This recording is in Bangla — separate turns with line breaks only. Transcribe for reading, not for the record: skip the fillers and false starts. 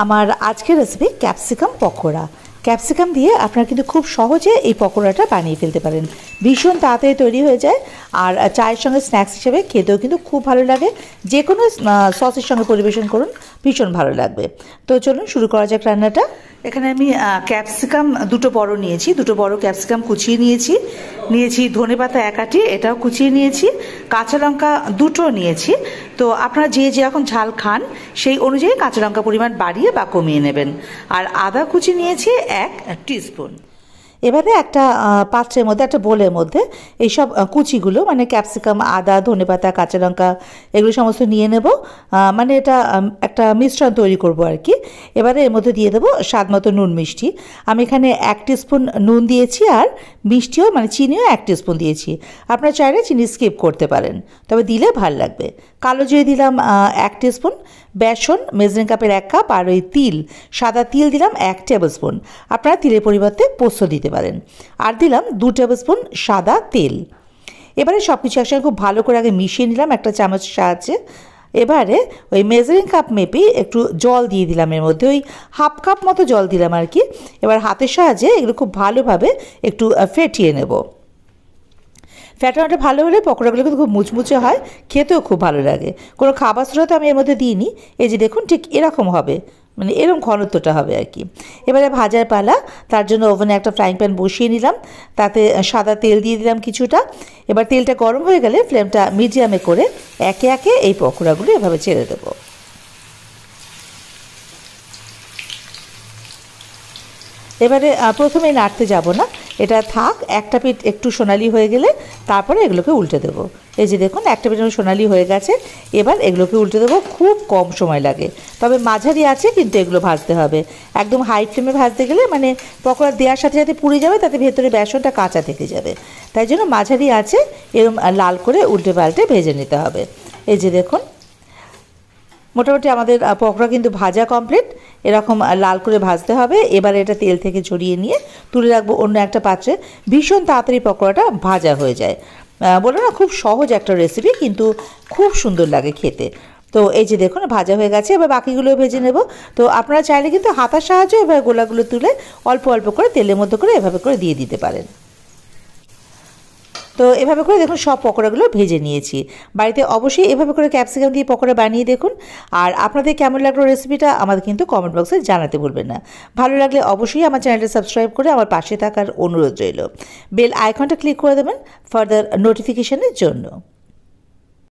আমার আজকের রেসিপি ক্যাপসিকাম পকোড়া। ক্যাপসিকাম দিয়ে আপনারা কিন্তু খুব সহজে এই পকোড়াটা বানিয়ে ফেলতে পারেন। ভীষণ তাড়াতাড়ি তৈরি হয়ে যায় আর চায়ের সঙ্গে স্ন্যাক্স হিসেবে খেতেও কিন্তু খুব ভালো লাগে। যে কোনো সসের সঙ্গে পরিবেশন করুন, ভীষণ ভালো লাগবে। তো চলুন শুরু করা যাক রান্নাটা। এখানে আমি ক্যাপসিকাম দুটো বড় নিয়েছি, দুটো বড় ক্যাপসিকাম কুচিয়ে নিয়েছি ধনেপাতা এক আটি, এটাও কুচিয়ে নিয়েছি, কাঁচা লঙ্কা দুটো নিয়েছি। তো আপনারা যে যেরকম ঝাল খান সেই অনুযায়ী কাঁচা লঙ্কা পরিমাণ বাড়িয়ে বা কমিয়ে নেবেন। আর আদা কুচি নিয়েছি 1 টিস্পুন। এবারে একটা পাত্রের মধ্যে, একটা বোলের মধ্যে এইসব কুচিগুলো মানে ক্যাপসিকাম, আদা, ধনেপাতা, কাঁচা লঙ্কা এগুলো সমস্ত নিয়ে নেব। মানে এটা একটা মিশ্রণ তৈরি করব আর কি। এবারে এর মধ্যে দিয়ে দেবো স্বাদ মতো নুন মিষ্টি। আমি এখানে 1 টিস্পুন নুন দিয়েছি আর মিষ্টিও মানে চিনিও 1 টিস্পুন দিয়েছি। আপনারা চাইলে চিনি স্কিপ করতে পারেন, তবে দিলে ভালো লাগবে। কালো জিরে দিলাম 1 টিস্পুন, বেসন মেজারিং কাপের 1 কাপ, আর ওই তিল, সাদা তিল দিলাম 1 টেবিল স্পুন। আপনারা তিলের পরিবর্তে পোস্ত দিতে পারেন। আর দিলাম 2 টেবিল স্পুন সাদা তেল। এবারে সব কিছু একসঙ্গে খুব ভালো করে আগে মিশিয়ে নিলাম একটা চামচের সাহায্যে। এবারে ওই মেজারিং কাপ মেপে একটু জল দিয়ে দিলাম, এর মধ্যে ওই হাফ কাপ মতো জল দিলাম আর কি। এবার হাতের সাহায্যে এগুলো খুব ভালোভাবে একটু ফেটিয়ে নেব। ফ্যাটানোটা ভালো হলে পকোড়াগুলো কিন্তু খুব মুচমুচে হয়, খেতেও খুব ভালো লাগে। কোনো খাবার সোডা তো আমি এর মধ্যে দিইনি। এই যে দেখুন ঠিক এরকম হবে, মানে এরকম ঘনত্বটা হবে আর কি। এবারে ভাজার পালা। তার জন্য ওভেনে একটা ফ্রাইং প্যান বসিয়ে নিলাম, তাতে সাদা তেল দিয়ে দিলাম কিছুটা। এবার তেলটা গরম হয়ে গেলে ফ্লেমটা মিডিয়ামে করে একে একে এই পকোড়াগুলো এভাবে ছেড়ে দেবো। এবারে প্রথমে নাড়তে যাব না, এটা থাক। একটা পিঠ একটু সোনালি হয়ে গেলে তারপরে এগুলোকে উল্টে দেবো। এই যে দেখুন একটা পিঠ সোনালি হয়ে গেছে। এবার এগুলোকে উল্টে দেবো। খুব কম সময় লাগে, তবে মাঝারি আছে কিন্তু এগুলো ভাজতে হবে। একদম হাই ফ্লেমে ভাজতে গেলে মানে পকোড়া দেওয়ার সাথে সাথে পুড়ে যাবে, তাতে ভেতরে বেসনটা কাঁচা থেকে যাবে। তাই জন্য মাঝারি আছে এরকম লাল করে উল্টে পাল্টে ভেজে নিতে হবে। এই যে দেখুন মোটামুটি আমাদের পকোড়া কিন্তু ভাজা কমপ্লিট। এরকম লাল করে ভাজতে হবে। এবার এটা তেল থেকে ছড়িয়ে নিয়ে তুলে রাখবো অন্য একটা পাত্রে। ভীষণ তাড়াতাড়ি পকোড়াটা ভাজা হয়ে যায়। বলো না, খুব সহজ একটা রেসিপি, কিন্তু খুব সুন্দর লাগে খেতে। তো এই যে দেখুন ভাজা হয়ে গেছে। এবার বাকিগুলো ভেজে নেব। তো আপনারা চাইলে কিন্তু হাতার সাহায্যে এভাবে গোলাগুলো তুলে অল্প অল্প করে তেলের মধ্যে করে এভাবে করে দিয়ে দিতে পারেন। তো এভাবে করে দেখুন সব পকোড়াগুলো ভেজে নিয়েছি। বাড়িতে অবশ্যই এভাবে করে ক্যাপসিকাম দিয়ে পকোড়া বানিয়ে দেখুন। আর আপনাদের কেমন লাগলো রেসিপিটা আমাদের কিন্তু কমেন্ট বক্সে জানাতে ভুলবেন না। ভালো লাগলে অবশ্যই আমার চ্যানেলটা সাবস্ক্রাইব করে আমার পাশে থাকার অনুরোধ রইল। বেল আইকনটা ক্লিক করে দেবেন ফার্দার নোটিফিকেশনের জন্য।